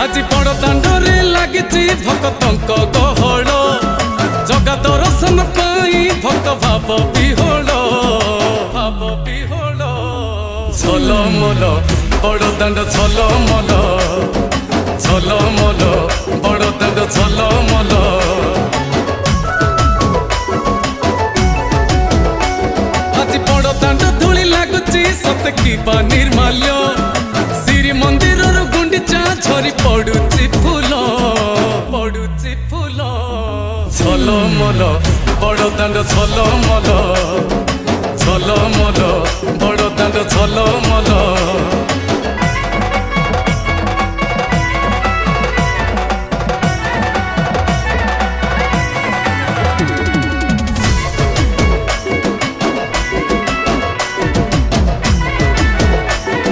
आज बड़ दांडरे लागिची भक्तंक गहळ जगा दर्शन पाई भक्त भाव विहोल झलमल बड़ दांड झलमल झलमल बड़ दांड झलमल आज बड़ दांड धूली लागुची सत कि निर्माल्य श्री मंदिर गुंडीचा झरी पड़ुची फूल झलमल बड़ दांड झलमल झलमल बड़ दांड झलमल।